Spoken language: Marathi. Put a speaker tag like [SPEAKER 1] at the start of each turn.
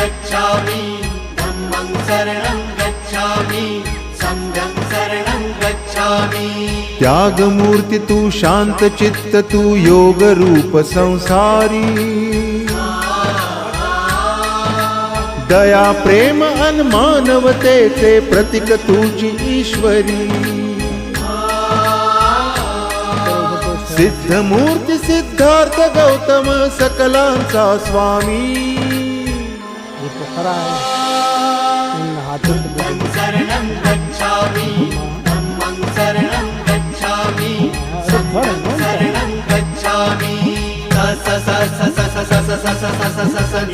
[SPEAKER 1] गच्छामि धम्मं शरणं गच्छामि संघं शरणं गच्छामि।
[SPEAKER 2] त्यागमूर्ती तू शांत चित्त तू योग रूप संसारी दया प्रेम अन मानवतेचे प्रतीक तुझी ईश्वरी सिद्धमूर्ती सिद्धार्थ गौतम सकलांचा स्वामी
[SPEAKER 1] बुद्धं शरणं गच्छामि धम्मं शरणं गच्छामि संघं शरणं गच्छामि। स स स स स स स स स स स